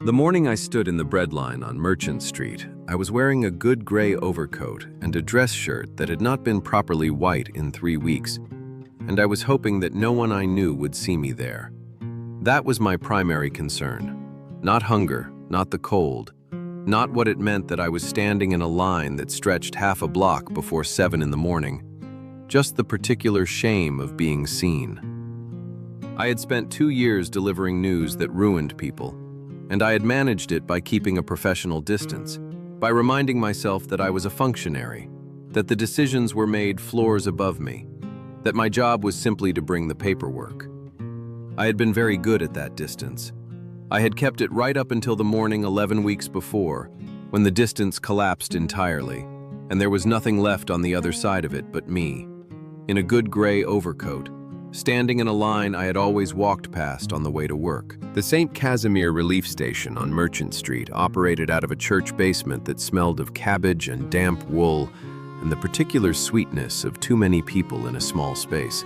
The morning I stood in the Breadline on Merchant Street, I was wearing a good gray overcoat and a dress shirt that had not been properly white in 3 weeks, and I was hoping that no one I knew would see me there. That was my primary concern. Not hunger, not the cold, not what it meant that I was standing in a line that stretched half a block before 7 in the morning, just the particular shame of being seen. I had spent 2 years delivering news that ruined people, and I had managed it by keeping a professional distance, by reminding myself that I was a functionary, that the decisions were made floors above me, that my job was simply to bring the paperwork. I had been very good at that distance. I had kept it right up until the morning 11 weeks before, when the distance collapsed entirely, and there was nothing left on the other side of it but me, in a good gray overcoat, standing in a line I had always walked past on the way to work. The St. Casimir Relief Station on Merchant Street operated out of a church basement that smelled of cabbage and damp wool and the particular sweetness of too many people in a small space.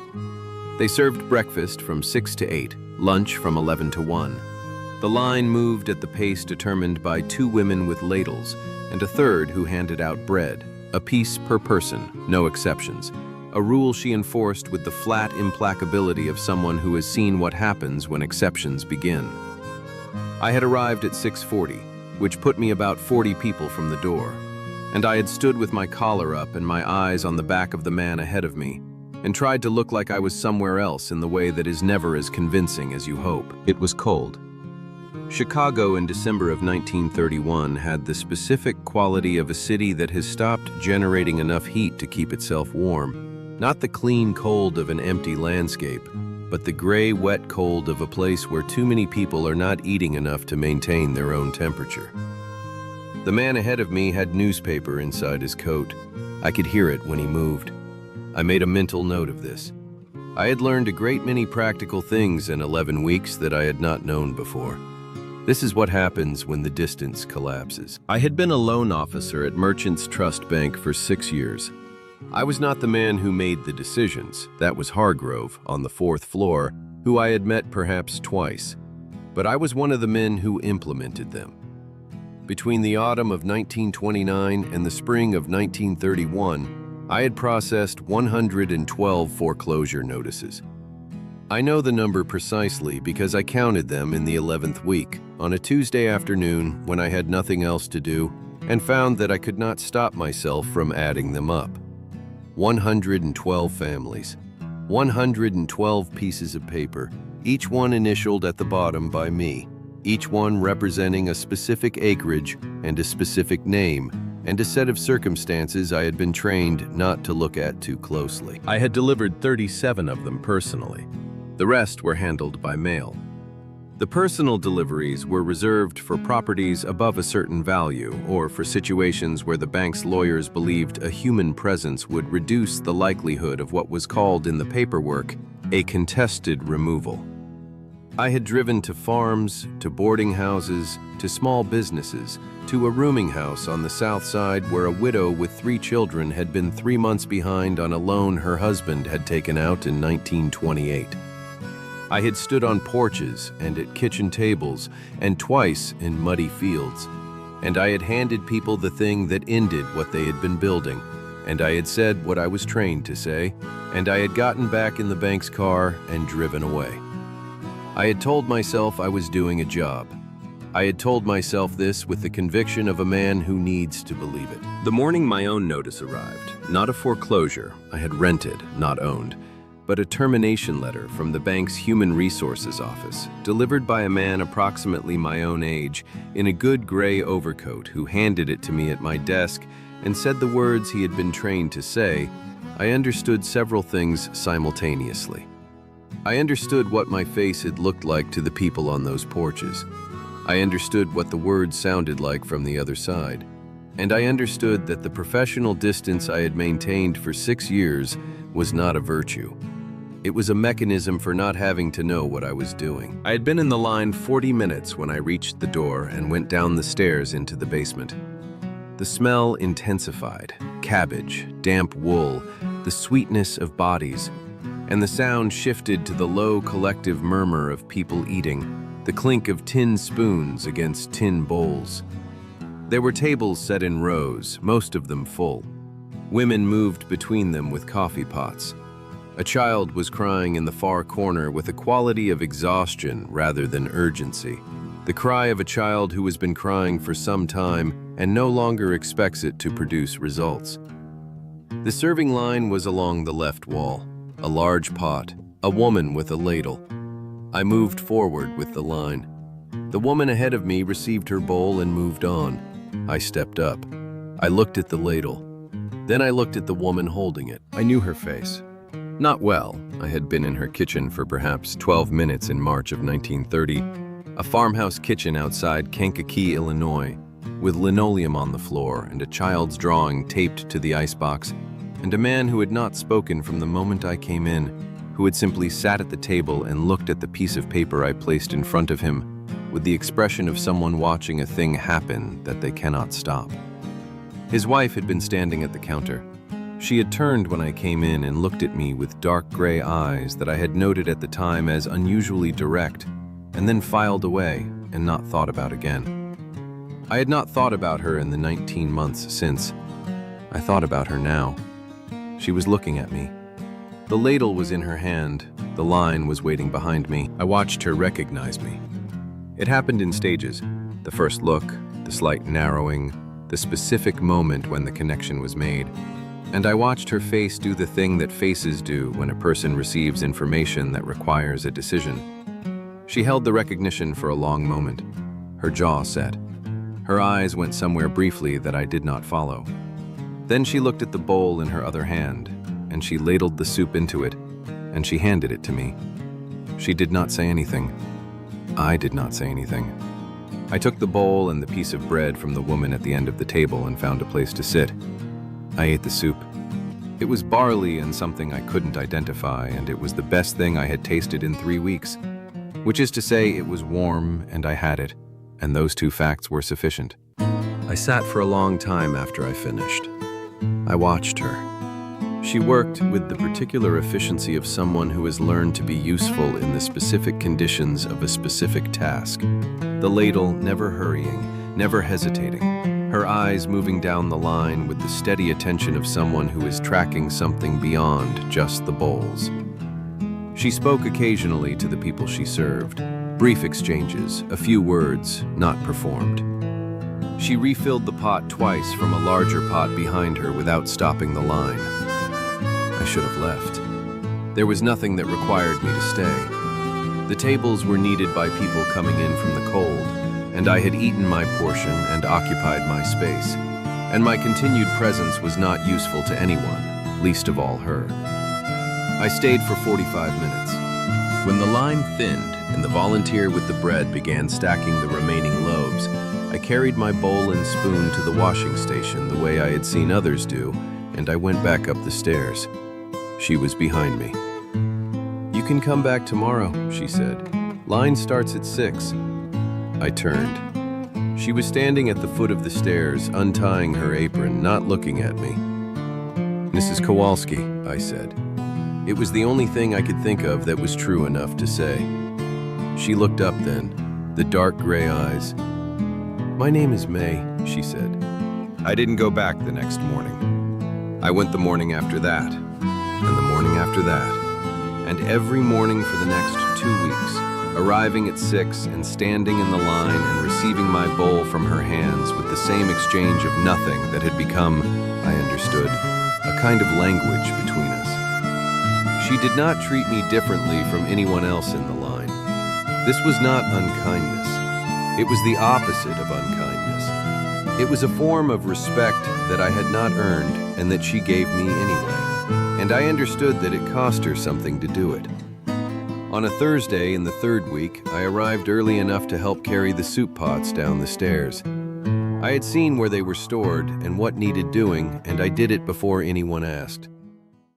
They served breakfast from 6 to 8, lunch from 11 to 1. The line moved at the pace determined by 2 women with ladles and a third who handed out bread, a piece per person, no exceptions. A rule she enforced with the flat implacability of someone who has seen what happens when exceptions begin. I had arrived at 6:40, which put me about 40 people from the door, and I had stood with my collar up and my eyes on the back of the man ahead of me, and tried to look like I was somewhere else in the way that is never as convincing as you hope. It was cold. Chicago in December of 1931 had the specific quality of a city that has stopped generating enough heat to keep itself warm. Not the clean cold of an empty landscape, but the gray, wet cold of a place where too many people are not eating enough to maintain their own temperature. The man ahead of me had newspaper inside his coat. I could hear it when he moved. I made a mental note of this. I had learned a great many practical things in 11 weeks that I had not known before. This is what happens when the distance collapses. I had been a loan officer at Merchants Trust Bank for 6 years. I was not the man who made the decisions. That was Hargrove, on the 4th floor, who I had met perhaps twice. But I was one of the men who implemented them. Between the autumn of 1929 and the spring of 1931, I had processed 112 foreclosure notices. I know the number precisely because I counted them in the 11th week, on a Tuesday afternoon when I had nothing else to do, and found that I could not stop myself from adding them up. 112 families, 112 pieces of paper, each one initialed at the bottom by me, each one representing a specific acreage and a specific name, and a set of circumstances I had been trained not to look at too closely. I had delivered 37 of them personally. The rest were handled by mail. The personal deliveries were reserved for properties above a certain value or for situations where the bank's lawyers believed a human presence would reduce the likelihood of what was called in the paperwork a contested removal. I had driven to farms, to boarding houses, to small businesses, to a rooming house on the south side where a widow with 3 children had been 3 months behind on a loan her husband had taken out in 1928. I had stood on porches and at kitchen tables and twice in muddy fields, and I had handed people the thing that ended what they had been building, and I had said what I was trained to say, and I had gotten back in the bank's car and driven away. I had told myself I was doing a job. I had told myself this with the conviction of a man who needs to believe it. The morning my own notice arrived, not a foreclosure, I had rented, not owned, but a termination letter from the bank's Human Resources office, delivered by a man approximately my own age, in a good gray overcoat, who handed it to me at my desk and said the words he had been trained to say. I understood several things simultaneously. I understood what my face had looked like to the people on those porches. I understood what the words sounded like from the other side. And I understood that the professional distance I had maintained for 6 years was not a virtue. It was a mechanism for not having to know what I was doing. I had been in the line 40 minutes when I reached the door and went down the stairs into the basement. The smell intensified. Cabbage, damp wool, the sweetness of bodies, and the sound shifted to the low collective murmur of people eating, the clink of tin spoons against tin bowls. There were tables set in rows, most of them full. Women moved between them with coffee pots. A child was crying in the far corner with a quality of exhaustion rather than urgency. The cry of a child who has been crying for some time and no longer expects it to produce results. The serving line was along the left wall. A large pot, a woman with a ladle. I moved forward with the line. The woman ahead of me received her bowl and moved on. I stepped up. I looked at the ladle. Then I looked at the woman holding it. I knew her face. Not well. I had been in her kitchen for perhaps 12 minutes in March of 1930, a farmhouse kitchen outside Kankakee, Illinois, with linoleum on the floor and a child's drawing taped to the icebox, and a man who had not spoken from the moment I came in, who had simply sat at the table and looked at the piece of paper I placed in front of him with the expression of someone watching a thing happen that they cannot stop. His wife had been standing at the counter. She had turned when I came in and looked at me with dark gray eyes that I had noted at the time as unusually direct, and then filed away and not thought about again. I had not thought about her in the 19 months since. I thought about her now. She was looking at me. The ladle was in her hand. The line was waiting behind me. I watched her recognize me. It happened in stages. The first look, the slight narrowing, the specific moment when the connection was made. And I watched her face do the thing that faces do when a person receives information that requires a decision. She held the recognition for a long moment. Her jaw set. Her eyes went somewhere briefly that I did not follow. Then she looked at the bowl in her other hand, and she ladled the soup into it, and she handed it to me. She did not say anything. I did not say anything. I took the bowl and the piece of bread from the woman at the end of the table and found a place to sit. I ate the soup. It was barley and something I couldn't identify, and it was the best thing I had tasted in 3 weeks, which is to say it was warm and I had it, and those two facts were sufficient. I sat for a long time after I finished. I watched her. She worked with the particular efficiency of someone who has learned to be useful in the specific conditions of a specific task. The ladle never hurrying, never hesitating, her eyes moving down the line with the steady attention of someone who is tracking something beyond just the bowls. She spoke occasionally to the people she served. Brief exchanges, a few words, not performed. She refilled the pot twice from a larger pot behind her without stopping the line. I should have left. There was nothing that required me to stay. The tables were needed by people coming in from the cold, and I had eaten my portion and occupied my space, and my continued presence was not useful to anyone, least of all her. I stayed for 45 minutes. When the line thinned and the volunteer with the bread began stacking the remaining loaves, I carried my bowl and spoon to the washing station the way I had seen others do, and I went back up the stairs. She was behind me. "You can come back tomorrow," she said. "Line starts at 6. I turned. She was standing at the foot of the stairs, untying her apron, not looking at me. "Mrs. Kowalski," I said. It was the only thing I could think of that was true enough to say. She looked up then, the dark gray eyes. "My name is May," she said. I didn't go back the next morning. I went the morning after that, and the morning after that, and every morning for the next 2 weeks, arriving at 6 and standing in the line and receiving my bowl from her hands with the same exchange of nothing that had become, I understood, a kind of language between us. She did not treat me differently from anyone else in the line. This was not unkindness. It was the opposite of unkindness. It was a form of respect that I had not earned and that she gave me anyway, and I understood that it cost her something to do it. On a Thursday in the 3rd week, I arrived early enough to help carry the soup pots down the stairs. I had seen where they were stored and what needed doing, and I did it before anyone asked.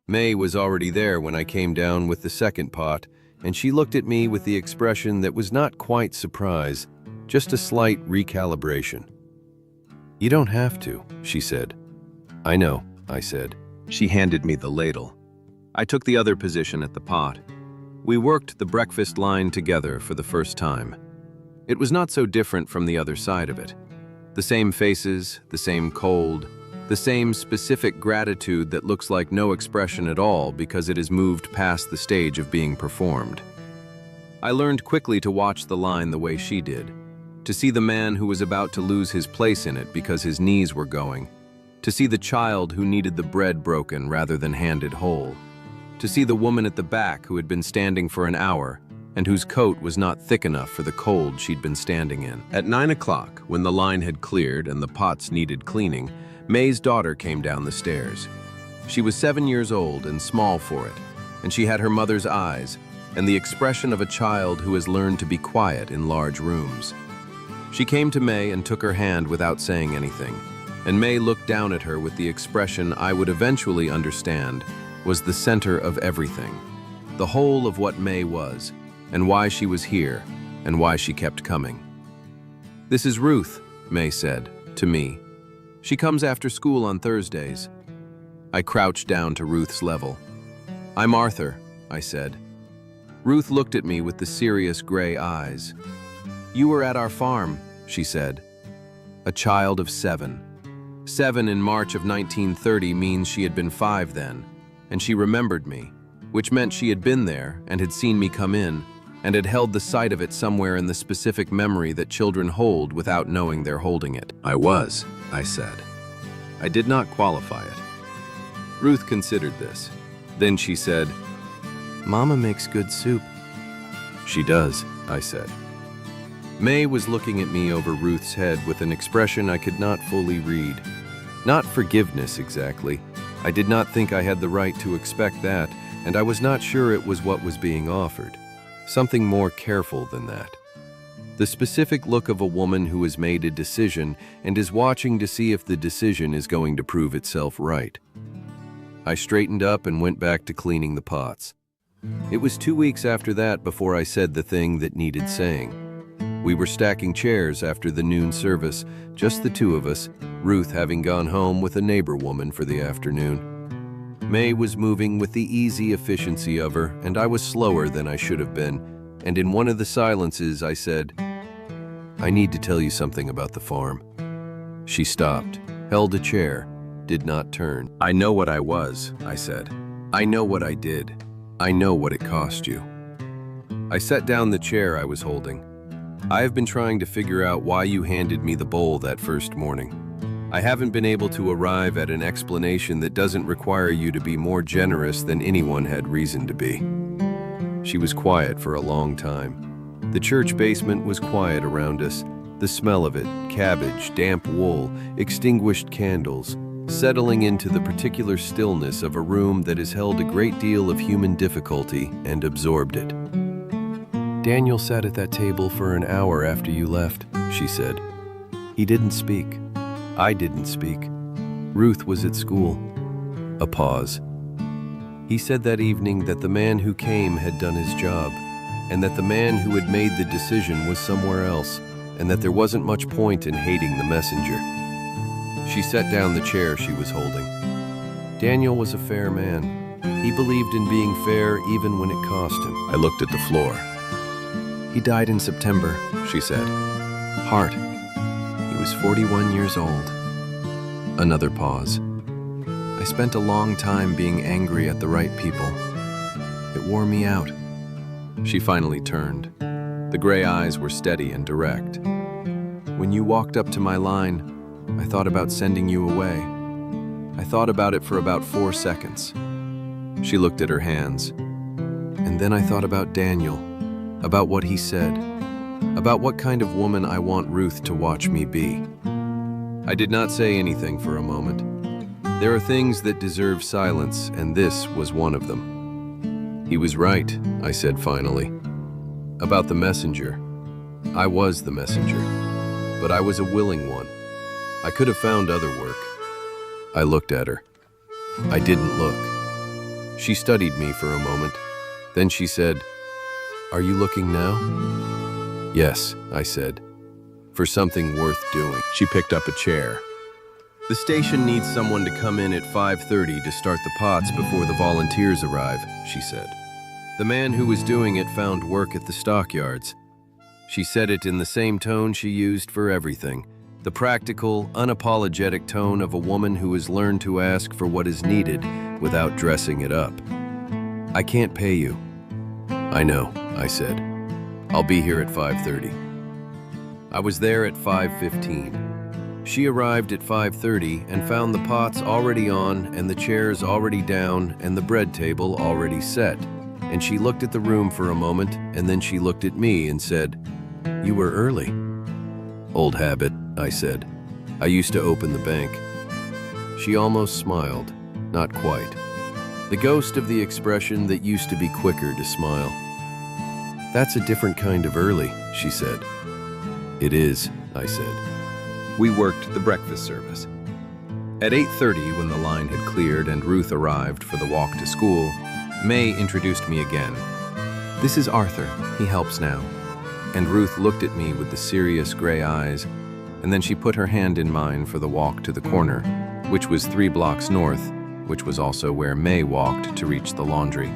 May was already there when I came down with the second pot, and she looked at me with the expression that was not quite surprise, just a slight recalibration. "You don't have to," she said. "I know," I said. She handed me the ladle. I took the other position at the pot. We worked the breakfast line together for the first time. It was not so different from the other side of it. The same faces, the same cold, the same specific gratitude that looks like no expression at all because it has moved past the stage of being performed. I learned quickly to watch the line the way she did, to see the man who was about to lose his place in it because his knees were going, to see the child who needed the bread broken rather than handed whole, to see the woman at the back who had been standing for an hour and whose coat was not thick enough for the cold she'd been standing in. At 9 o'clock, when the line had cleared and the pots needed cleaning, May's daughter came down the stairs. She was 7 years old and small for it, and she had her mother's eyes and the expression of a child who has learned to be quiet in large rooms. She came to May and took her hand without saying anything, and May looked down at her with the expression I would eventually understand was the center of everything, the whole of what May was, and why she was here, and why she kept coming. "This is Ruth," May said, to me. "She comes after school on Thursdays." I crouched down to Ruth's level. "I'm Arthur," I said. Ruth looked at me with the serious gray eyes. "You were at our farm," she said. A child of 7. 7 in March of 1930 means she had been 5 then, and she remembered me, which meant she had been there and had seen me come in, and had held the sight of it somewhere in the specific memory that children hold without knowing they're holding it. "I was," I said. I did not qualify it. Ruth considered this. Then she said, "Mama makes good soup." "She does," I said. May was looking at me over Ruth's head with an expression I could not fully read. Not forgiveness exactly. I did not think I had the right to expect that, and I was not sure it was what was being offered. Something more careful than that. The specific look of a woman who has made a decision and is watching to see if the decision is going to prove itself right. I straightened up and went back to cleaning the pots. It was 2 weeks after that before I said the thing that needed saying. We were stacking chairs after the noon service, just the two of us, Ruth having gone home with a neighbor woman for the afternoon. May was moving with the easy efficiency of her, and I was slower than I should have been, and in one of the silences I said, "I need to tell you something about the farm." She stopped, held a chair, did not turn. "I know what I was," I said. "I know what I did. I know what it cost you." I set down the chair I was holding. "I have been trying to figure out why you handed me the bowl that first morning. I haven't been able to arrive at an explanation that doesn't require you to be more generous than anyone had reason to be." She was quiet for a long time. The church basement was quiet around us. The smell of it, cabbage, damp wool, extinguished candles, settling into the particular stillness of a room that has held a great deal of human difficulty and absorbed it. "Daniel sat at that table for an hour after you left," she said. "He didn't speak. I didn't speak. Ruth was at school." A pause. "He said that evening that the man who came had done his job, and that the man who had made the decision was somewhere else, and that there wasn't much point in hating the messenger." She set down the chair she was holding. "Daniel was a fair man. He believed in being fair even when it cost him." I looked at the floor. "He died in September," she said. "Heart. He was 41 years old." Another pause. "I spent a long time being angry at the right people. It wore me out." She finally turned. The gray eyes were steady and direct. "When you walked up to my line, I thought about sending you away. I thought about it for about 4 seconds." She looked at her hands. "And then I thought about Daniel, about what he said, about what kind of woman I want Ruth to watch me be." I did not say anything for a moment. There are things that deserve silence, and this was one of them. "He was right," I said finally. "About the messenger. I was the messenger, but I was a willing one. I could have found other work." I looked at her. I didn't look. She studied me for a moment. Then she said, "Are you looking now?" "Yes," I said, "for something worth doing." She picked up a chair. "The station needs someone to come in at 5:30 to start the pots before the volunteers arrive," she said. "The man who was doing it found work at the stockyards." She said it in the same tone she used for everything, the practical, unapologetic tone of a woman who has learned to ask for what is needed without dressing it up. "I can't pay you." "I know," I said. "I'll be here at 5:30. I was there at 5:15. She arrived at 5:30 and found the pots already on and the chairs already down and the bread table already set. And she looked at the room for a moment, and then she looked at me and said, "You were early." "Old habit," I said. "I used to open the bank." She almost smiled, not quite. The ghost of the expression that used to be quicker to smile. "That's a different kind of early," she said. "It is," I said. We worked the breakfast service. At 8:30, when the line had cleared and Ruth arrived for the walk to school, May introduced me again. "This is Arthur. He helps now." And Ruth looked at me with the serious gray eyes, and then she put her hand in mine for the walk to the corner, which was 3 blocks north, which was also where May walked to reach the laundry.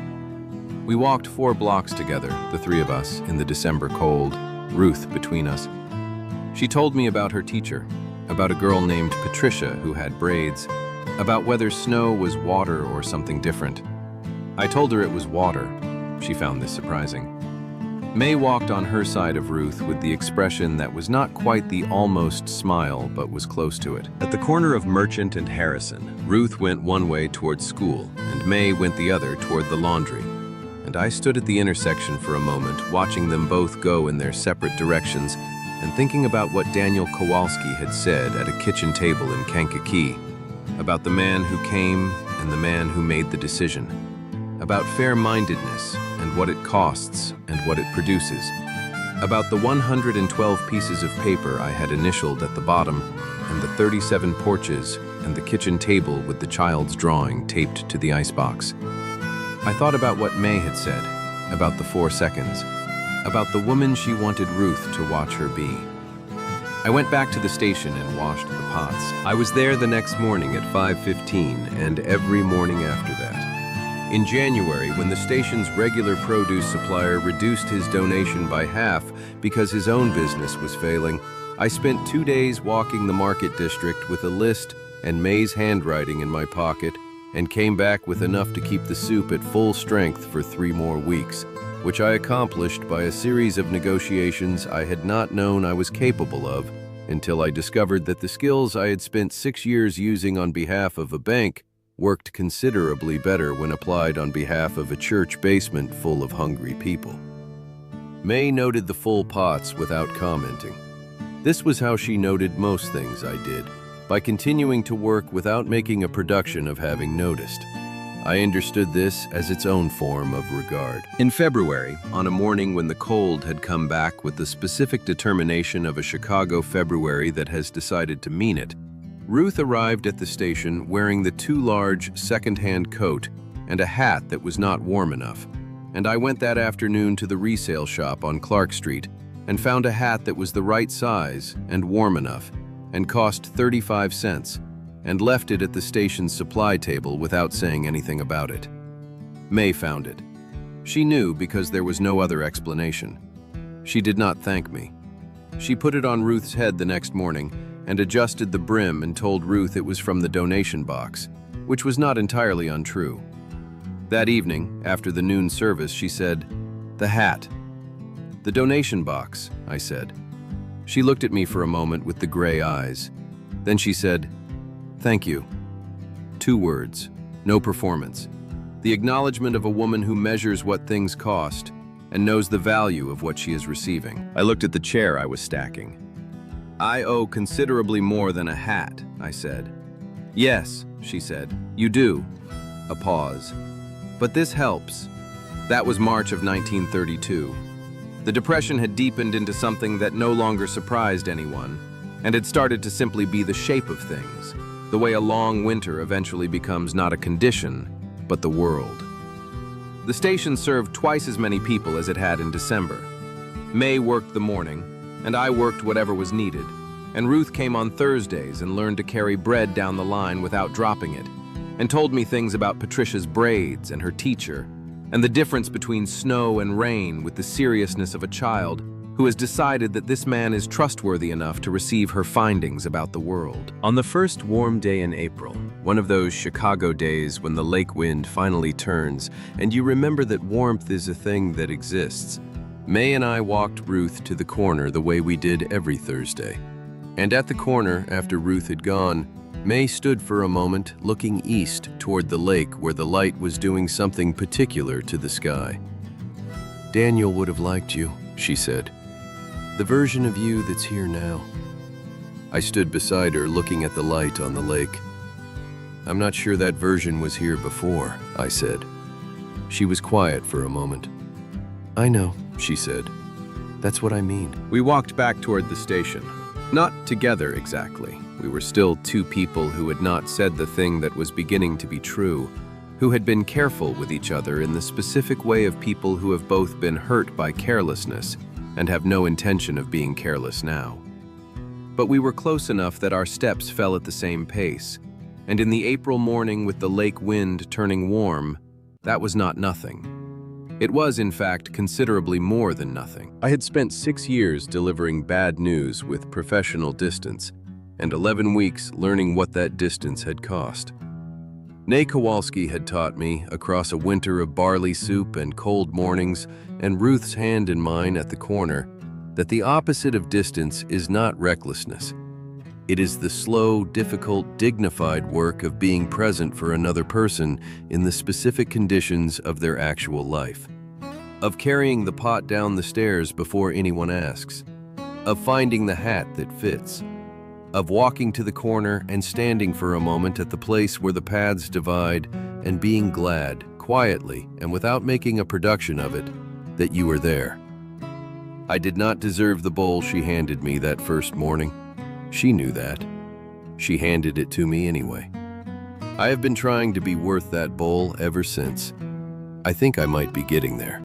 We walked 4 blocks together, the 3 of us, in the December cold, Ruth between us. She told me about her teacher, about a girl named Patricia who had braids, about whether snow was water or something different. I told her it was water. She found this surprising. May walked on her side of Ruth with the expression that was not quite the almost smile, but was close to it. At the corner of Merchant and Harrison, Ruth went one way towards school, and May went the other toward the laundry. And I stood at the intersection for a moment, watching them both go in their separate directions, and thinking about what Daniel Kowalski had said at a kitchen table in Kankakee, about the man who came and the man who made the decision, about fair-mindedness and what it costs and what it produces, about the 112 pieces of paper I had initialed at the bottom and the 37 porches and the kitchen table with the child's drawing taped to the icebox. I thought about what May had said, about the 4 seconds, about the woman she wanted Ruth to watch her be. I went back to the station and washed the pots. I was there the next morning at 5:15 and every morning after that. In January, when the station's regular produce supplier reduced his donation by half because his own business was failing, I spent 2 days walking the market district with a list and May's handwriting in my pocket and came back with enough to keep the soup at full strength for 3 more weeks, which I accomplished by a series of negotiations I had not known I was capable of until I discovered that the skills I had spent 6 years using on behalf of a bank worked considerably better when applied on behalf of a church basement full of hungry people. May noted the full pots without commenting. This was how she noted most things I did, by continuing to work without making a production of having noticed. I understood this as its own form of regard. In February, on a morning when the cold had come back with the specific determination of a Chicago February that has decided to mean it, Ruth arrived at the station wearing the too large second-hand coat and a hat that was not warm enough, and I went that afternoon to the resale shop on Clark Street and found a hat that was the right size and warm enough and cost 35 cents, and left it at the station's supply table without saying anything about it. May found it. She knew because there was no other explanation. She did not thank me. She put it on Ruth's head the next morning and adjusted the brim and told Ruth it was from the donation box, which was not entirely untrue. That evening, after the noon service, she said, "The hat." "The donation box," I said. She looked at me for a moment with the gray eyes. Then she said, "Thank you." 2 words, no performance. The acknowledgement of a woman who measures what things cost and knows the value of what she is receiving. I looked at the chair I was stacking. "I owe considerably more than a hat," I said. "Yes," she said, "you do." A pause. "But this helps." That was March of 1932. The Depression had deepened into something that no longer surprised anyone, and had started to simply be the shape of things, the way a long winter eventually becomes not a condition, but the world. The station served twice as many people as it had in December. May worked the morning, and I worked whatever was needed, and Ruth came on Thursdays and learned to carry bread down the line without dropping it, and told me things about Patricia's braids and her teacher, and the difference between snow and rain with the seriousness of a child, who has decided that this man is trustworthy enough to receive her findings about the world. On the first warm day in April, one of those Chicago days when the lake wind finally turns and you remember that warmth is a thing that exists, May and I walked Ruth to the corner the way we did every Thursday. And at the corner, after Ruth had gone, May stood for a moment looking east toward the lake where the light was doing something particular to the sky. "Daniel would have liked you," she said. "The version of you that's here now." I stood beside her looking at the light on the lake. "I'm not sure that version was here before," I said. She was quiet for a moment. "I know," she said. "That's what I mean." We walked back toward the station. Not together exactly. We were still two people who had not said the thing that was beginning to be true, who had been careful with each other in the specific way of people who have both been hurt by carelessness and have no intention of being careless now. But we were close enough that our steps fell at the same pace, and in the April morning with the lake wind turning warm, that was not nothing. It was, in fact, considerably more than nothing. I had spent 6 years delivering bad news with professional distance, and 11 weeks learning what that distance had cost. Nay Kowalski had taught me, across a winter of barley soup and cold mornings and Ruth's hand in mine at the corner, that the opposite of distance is not recklessness. It is the slow, difficult, dignified work of being present for another person in the specific conditions of their actual life. Of carrying the pot down the stairs before anyone asks. Of finding the hat that fits. Of walking to the corner and standing for a moment at the place where the paths divide and being glad, quietly and without making a production of it, that you were there. I did not deserve the bowl she handed me that first morning. She knew that. She handed it to me anyway. I have been trying to be worth that bowl ever since. I think I might be getting there.